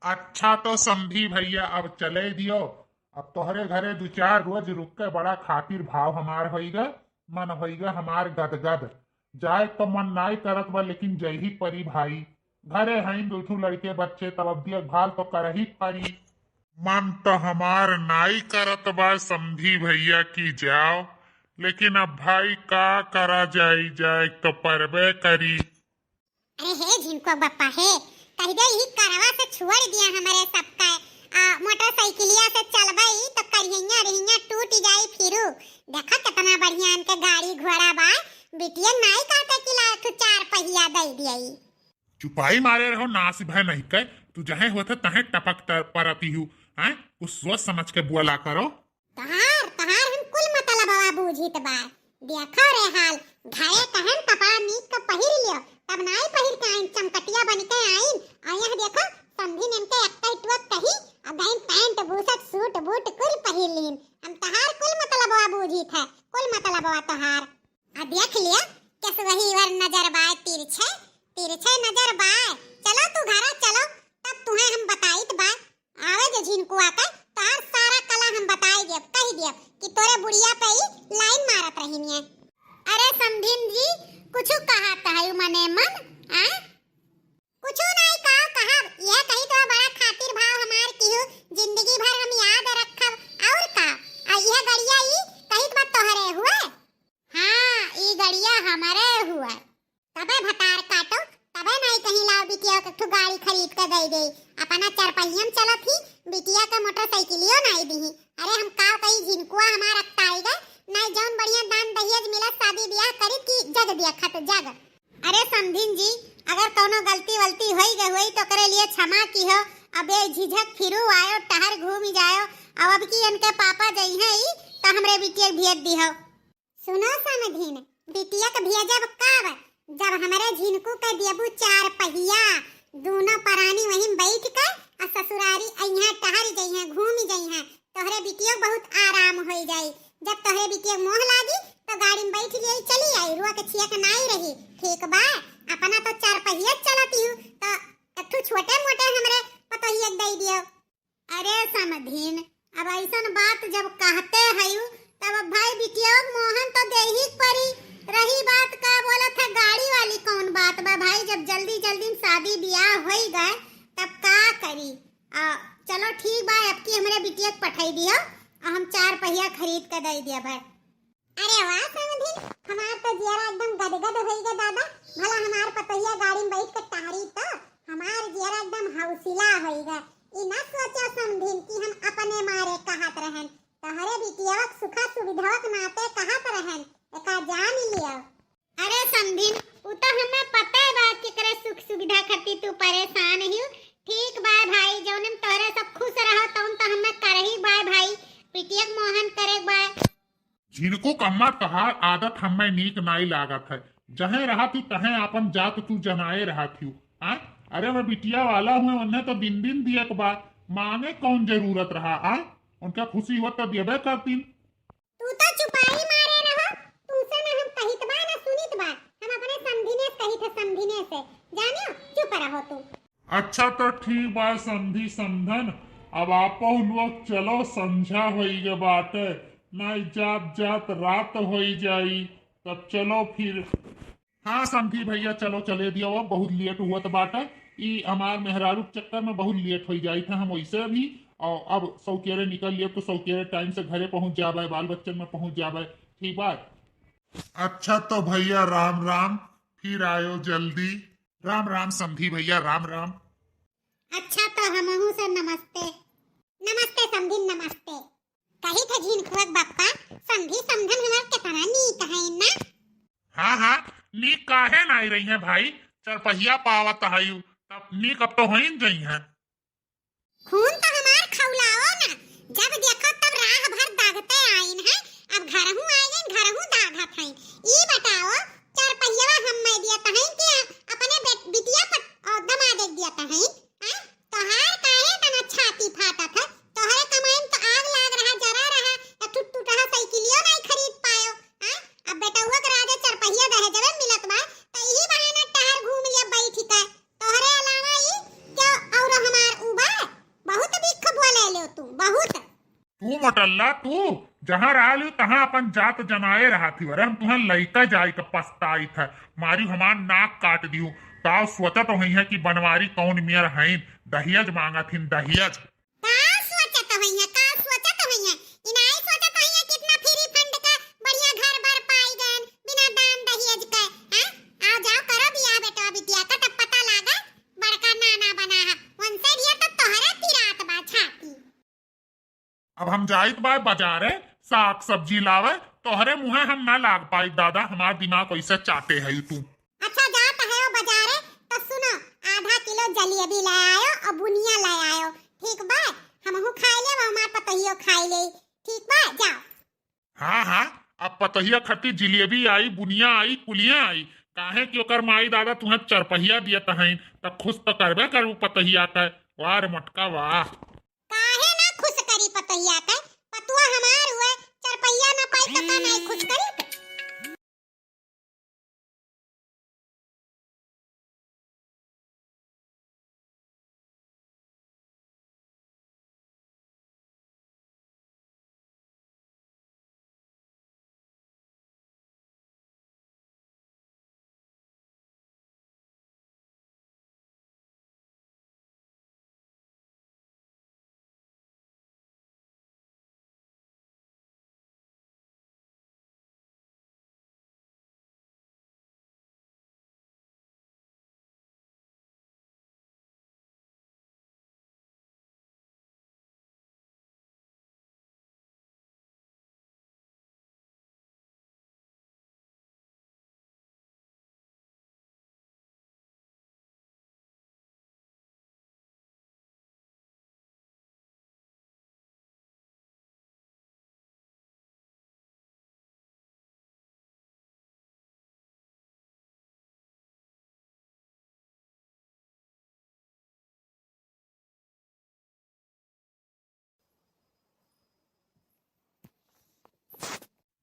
अच्छा तो समझी भैया, अब चले दियो। अब तोहरे घरे दो चार रोज रुक के बड़ा खातिर भाव हमार होइगा। मन होइगा हमार गदगद। जाए तो मन नाई करत बा, लेकिन जही परी भाई। घरे हईन दुठू लड़के बच्चे, तब अब देखभाल तो कर ही परी। मन तो हमार नाई करत बा समझी भैया की जाओ, लेकिन अब भाई का करा जाए तो परबे करी। अरे हे झिनको बप्पा हे, कह दे ही करवा से छोड़ दिया हमारे सबका। मोटरसाइकिलिया से चलबई तो करिया रहिया टूट जाई फिरू। देखा कितना बढ़िया इनके गाड़ी घोड़ा बा। बिटिया नाई काटे कि ला तू चार पहिया दे दियई। चुपाई मारे रहो, नास भय नहीं कह। तू जहे होता तहे टपक परती हूँ। हैं कुछ सोच समझ के बुला करो। तहार तहार हम कुल मतलब बाबा बूझित बा। देखो रे हाल, घरे कहन कपड़ा नीक के पहिर लियो, तब नाई पहिर के आइन चमकटिया बन के आइन। और यह देखो संधी नेमके एकटा टुक कही, अब गइन पैंट बूसट सूट बूट कुल पहिर लीन। हम तहार कुल मतलब बाबा बूझित है, कुल मतलब बाबा तहार। आ देख लिया किस वही वर नजर बाय तिरछे तिरछे नजर बाय। चलो तू घरा चलो, तब तुम्हें हम बताइत बा। आवे जो झिनको आकर तार सारा कला हम बताई देब, कह देब कि तोरे बुढ़िया पे ही लाइन मारत रहिनिए। अरे समधिन जी कुछु कहत है मने मन आ? कुछु नहीं कहा यह कही तो बड़ा खातिर भाव हमार किहु, जिंदगी भर हम याद रखब। और का यह गड़िया ई कही तो तोहरे हुए। हां ई गड़िया हमारे हुए। तबे भतार काटो, तबे नहीं कहीं लाओ बिटिया के गाड़ी खरीद के दे दे। अपना चार पहियम चलत ही, बिटिया का मोटरसाइकिलियो नहीं दी। अरे हम का कही झिनकुआ हमार अक्ताईगा नहीं, जौन बढ़िया दान दहेज मिला शादी ब्याह करी की जग देखत जग। अरे समधिन जी अगर कोनो गलती वलती होई गई होई तो करे लिए क्षमा की हो। अबे झिझक फिरू आयो टहर घूम जायो। अब की इनके पापा जई है तो हमरे बिटिया भेज दी हो। सुनो समधिन, बिटिया के भेजब कब? जब हमारे झिनको के देबू चार पहिया, दोनों परानी वहीं बैठ के और ससुरारी अइहा टहर जई है घूम जई है। तोहरे बिटिया बहुत आराम हो जाई। जब तोहरे बिटिया मोह लागी तो गाड़ी में बैठ जाई चली आई, रुआ के छिया के नाई रही। ठीक बा, अपना तो चार पहिया चलती हूं तो एकठू छोटे मोटे हमरे पतोहिया दे दियो। अरे समधिन अब ऐसन बात जब कहते हयू तब भाई बिटिया मोहन तो दे ही परी। रही बात का बोला था गाड़ी वाली, कौन बात बा भाई? जब जल्दी जल्दी में शादी ब्याह हो गए तब का करी। चलो ठीक बा, अब की हमरे बिटिया के पठाई दियो और हम चार पहिया खरीद के दे दिया भाई। अरे वाह समधिन, हमार तो जियारा एकदम गदगद होइगा दादा। भला हमार पतोहिया गाड़ी में बैठ के टहरी तो हमार जियारा एकदम हौसला होइगा। ई ना सोचो समधिन कि हम अपने मारे कहत रहन, तोहरे बिटिया सुखा सुविधा के नाते कहत रहन, एका जान लियो। अरे समधिन उ तो हमें पता है बात कि करे सुख सुविधा खातिर तू परेशान हियो। ठीक बा भाई, जौन हम तोरे सब खुश रहो तौन तो हमें करही बा भाई, बिटिया मोहन करे बा। झिनको कम्मा तहार आदत हमें नीक नाई लागत है। जहे रहा थी तहे अपन जात तू जनाए रहा थी। अरे मैं बिटिया वाला हूँ, उन्हें तो दिन दिन दिए के बाद मांगे कौन जरूरत रहा। उनका खुशी हो तो देबे करती। तू तो चुपाई मारे रहो, तूसे ना हम कहित बा ना सुनित बा। हम अपने समधिने कहित समधिने से जानियो, चुप रहो तू। अच्छा तो ठीक बा समधी समधन, अब आपो लोग चलो, संझा होई गे बाटे, नहीं जात जात रात होई जाई, तब चलो फिर। हाँ समधी भैया चलो चले दियो, अब बहुत लेट हुआ तो बाटे। ई हमार मेहरारू चक्कर में बहुत लेट हो जाई था हम वैसे भी। और अब सौकेरे निकल लिए तो सौकेरे टाइम से घरे पहुंच जावे, बाल बच्चन में पहुंच जावे। ठीक बात। अच्छा तो भैया राम राम, फिर आयो जल्दी। राम राम समधी भैया, राम राम। अच्छा तो हमहू से नमस्ते। नमस्ते समधिन नमस्ते। कही थे झिनकुआ बप्पा समधी समधन हमार कितना नीक है ना। हाँ हाँ नीक काहे ना आई रही है भाई, चरपहिया पावत हयू तब नीक अब तो हो गई है। खून तो हमार खौलाओ ना, जब देखो तब राह भर दागते आइन है। अब घरहू आइन घरहू दागत है। ई बताओ चार पहिया हम मैं दिया तहै कि अपने बिटिया पर दमाद दिया तहै? तोहार काहे तना छाती फाटत है? तोहरे कमाई में तो आग लाग रहा जरा रहा, तो टूट टूटा साइकिलियो नहीं खरीद पायो। अब बेटौआ के राजा चार पहिया दहेजवे मिलत बा तो यही बहाना टहर घूम लिया बैठ के। तोहरे अलावा ई क्यों और हमार उबा तू मोटल्ला तू जहाँ रहा तहाँ अपन जात जनाए रहा थी। अरे हम तुम्हें लइका जाए का पछताई था, मारी हमार नाक काट दियो। ताव सोचत तो है कि बनवारी कौन मियर है, दहियज मांगा थी दहियज। का सोचत होइया, का सोचत होइया, इनाई सोचत होइया कितना फ्री फंड का बढ़िया घर भर पाई गन बिना दान दहेज के। हैं आओ जाओ करो बियाह बेटा बिटिया का तब पता लागा बड़का नाना बना है उनसे दिया तो तोहरे पिरात बा छाती। अब हम जाइत बा बाजारे साग सब्जी लावे, तोहरे मुहे हम ना लाग पाई दादा, हमार दिमाग ऐसे चाटे है तू। अच्छा जात है बाजारे तो सुनो, आधा किलो जलेबी ले आयो और बुनिया ले आयो, ठीक बा? हमहू खाई ले हमार पतहियो खाई ले, ठीक बा? जाओ। हाँ हाँ, अब पतहिया खट्टी जिलेबी आई, बुनिया आई, कुलिया आई। काहे कि ओकर माई दादा तुम्हें चरपहिया दियत हैं तब खुश तो करबे करू पतहिया के। वाह रे मटका वाह। काहे ना खुश करी पतहिया के, पतुआ हमार हुए, चरपहिया ना पाई तो का नहीं खुश करी।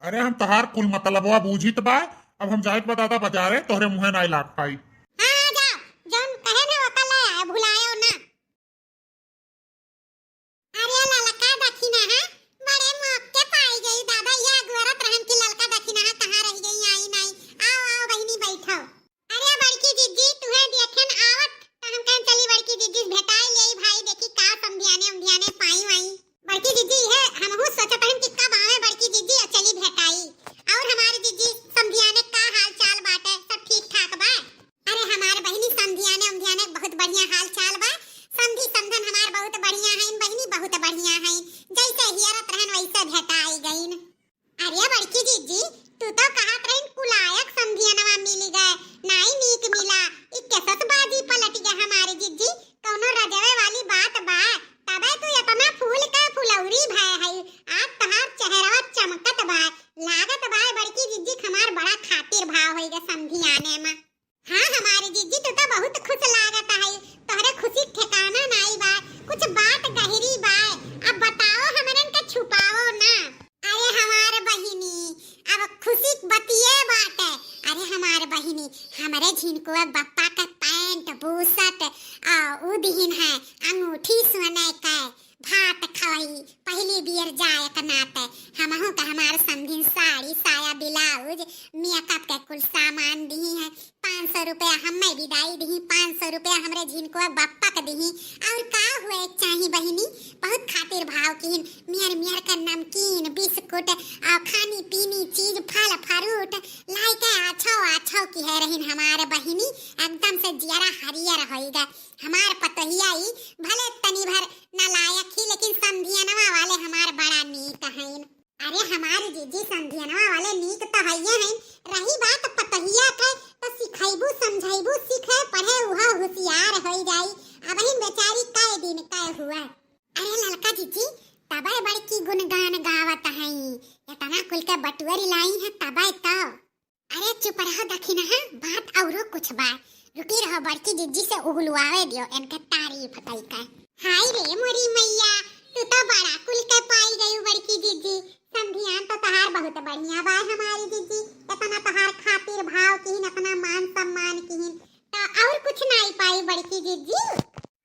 अरे हम तहार कुल मतलबवा बूझित बा। अब हम जाइत बा दादा बाजारे, तोहरे मुहे ना लाग पाई। हां जाओ, जौन कहे ना वो कल आया, भुलायो ना। अरे ललका दखिना है बड़े मौके पाई गई दादा, या अगवरत रहन की ललका दखिना है कहां रह गई आई नहीं। आओ आओ बहिनी बैठो। अरे बड़की जीजी तुहे देखन आवत त हम कहीं चली बड़की जीजी भेटाई ले भाई, देखी का समधियाने उमधियाने पाई वाई। बड़की जीजी है हमहु सोचत हन कि कब आवे बड़की जीजी और चली भेटाई। और हमारी जीजी समधियाने का हाल चाल बाटे, सब ठीक ठाक बा? अरे हमार बहिनी समधियाने उमधियाने बहुत बढ़िया हाल चाल बा, समधी समधन हमार बहुत बढ़िया है, बहिनी बहुत बढ़िया है, जैसे हियरत रहन वैसे भेटाई गईन। अरे बड़की जीजी तू तो कहत रहन कुलायक समधियानवा मिल गए, नाई नीक मिला, ई केसत बाजी पलट गए हमारी जीजी, कौनो रजवे वाली बात बा? तबे तू इतना फूल का फुलौरी भय है, आज तहार चेहरा चमकत बा, लागत बा बड़की जीजी हमार बड़ा खातिर भाव होइगा समधियाने में। हाँ हमारी जीजी तू तो बहुत खुश लागत है, तोहरे खुशी ठिकाना नहीं बा, कुछ बात गहरी बा, अब बताओ हमरन के छुपाओ ना। अरे हमार बहिनी अब खुशी बतिए बाटे। अरे हमार बहिनी हमरे झिनकुआ बप्पा का पैंट बूसट उ दिहिन है, अंगूठी सोने का, भात खवई पहली बियर जाए का नाते, हमहू का हमार समधिन साड़ी साया ब्लाउज मेकअप के कुल सामान दी है, 500 रुपया हमें विदाई दी, 500 रुपया हमरे झिनकुआ बप्पा के दी। और का हुए चाही बहिनी, बहुत खातिर भाव की मियर मियर का नमकीन बिस्कुट और खानी पीनी चीज फल फ्रूट लाइके आछो आछो की है रहिन हमारे बहिनी, एकदम से जियरा हरियर होइगा। हमार पतहिया ही भले तनी भर नालायक ही, लेकिन समधियनवा वाले हमार बड़ा नीक हैं। अरे हमारी जीजी समधियनवा वाले नीक तो हइये हैं, रही बात पतहिया के तो सिखाइबू समझाइबू सीखे पढ़े उहा होशियार होई जाई। अब ही बेचारी कई दिन कई हुआ। अरे ललका जीजी तबे बड़की गुणगान गावत हैं, इतना कुल के बटुअरी लाई है तबे तो। अरे चुप रहो दखिना है, बात औरो कुछ बा, रुकी रहो बड़की जीजी से उहुलवावे दियो इनके तारीफ कई का। हाय रे मोरी मैया तू तो बड़ा कुल के पाई गई बड़की जीजी, समधियान तो तहार बहुत बढ़िया बा हमारी जीजी, इतना तहार खातिर भाव की, इतना मान सम्मान की, तो और कुछ नहीं पाई बड़की जीजी।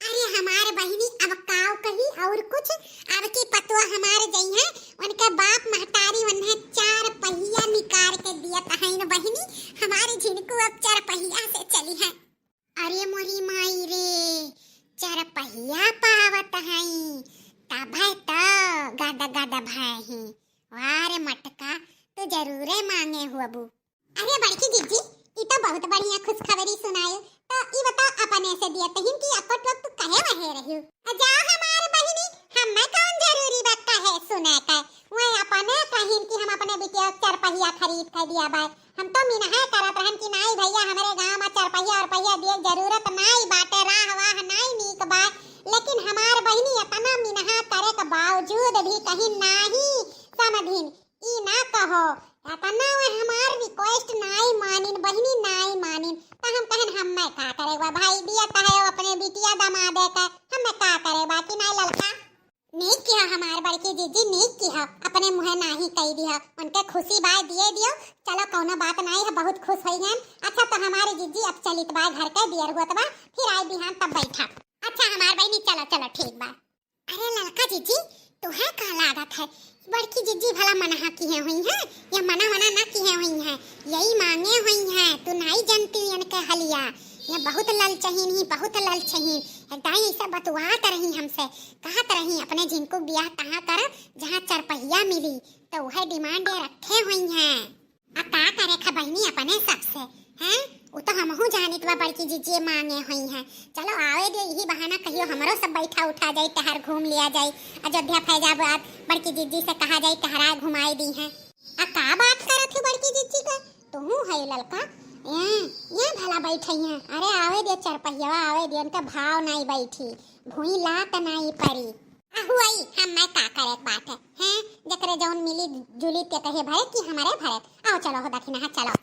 अरे हमारे बहिनी अब काव कही और कुछ, अब की बतुआ हमारे जई है उनके बाप महतारी उन्हें 4 पहिया निकाल के दिया तहन बहिनी हमारे झिनको अब 4 पहिया से चली है। अरे मोरी माई रे 4 पहिया पावत हई तब है तो गादा गादा भाई ही वारे मटका तो जरूरे मांगे हुआ बू। अरे बड़की जीजी ई तो बहुत बढ़िया खुशखबरी सुनायो तो ई बता अपने से दिया तहिन की अकट वक्त कहे वहे रहियो जा हमार बहिनी हमें कौन जरूरी बात कहे सुने का वो अपने कहिन की हम अपने बिटिया 4 पहिया खरीद के दिया बा हम तो मिनहा करत रहन कि नहीं भैया हमारे गांव में 4 पहिया और पहिया दिए जरूरत नहीं बाटे राह वाह नहीं नीक बा लेकिन हमार बहिनी इतना मिनहा करे के बावजूद भी कहीं नहीं समझिन ई ना कहो इतना हमार रिक्वेस्ट नहीं मानिन बहिनी नहीं मानिन तो हम कहन हम मैं का करेगा भाई दिया कहे अपने बिटिया दमादे का हम मैं का करेगा कि नहीं लड़का नहीं किया हमार बड़की जीजी नहीं किया अपने मुंह नहीं कह दिया उनके खुशी बाय दिए दियो चलो कोनो बात नहीं है बहुत खुश होई हैं। अच्छा तो हमारी जीजी अब चलित बा घर के दियर हुआ बा फिर आई बिहान तब बैठा। अच्छा हमार बहनी चलो चलो ठीक बा। अरे लड़का जीजी तुहे का लागत है बड़की जीजी भला मना किए हुई है या मना ना किए हुई है यही मांगे हुई है तू नहीं जानती इनके हलिया ये बहुत ललचहीन ही बहुत ललचहीन दाई ऐसा बतवात रही हमसे कहत रही अपने जिनको ब्याह कहाँ कर जहाँ 4 पहिया मिली तो वह डिमांड रखे हुई है आ का करे खा बहनी अपने सबसे हैं वो तो हमहू जानित बा बड़की जीजी मांगे हुई है। चलो आवे दे यही बहाना कहियो हमरो सब बैठा उठा जाए तहर घूम लिया जाए अयोध्या फैजाबाद बड़की जीजी से कहा जाए तहरा घुमाई दी है आ का बात करत है बड़की जीजी का तू है ललका ये भला बैठी है। अरे आवे दे 4 पहिया आवे दे उनका भाव नहीं बैठी भूई लात नहीं पड़ी अहुई हम मैं का करे बात है हैं जकरे जौन मिली जुली ते कहे भरे कि हमारे भरत आओ चलो हो दखिना चलो।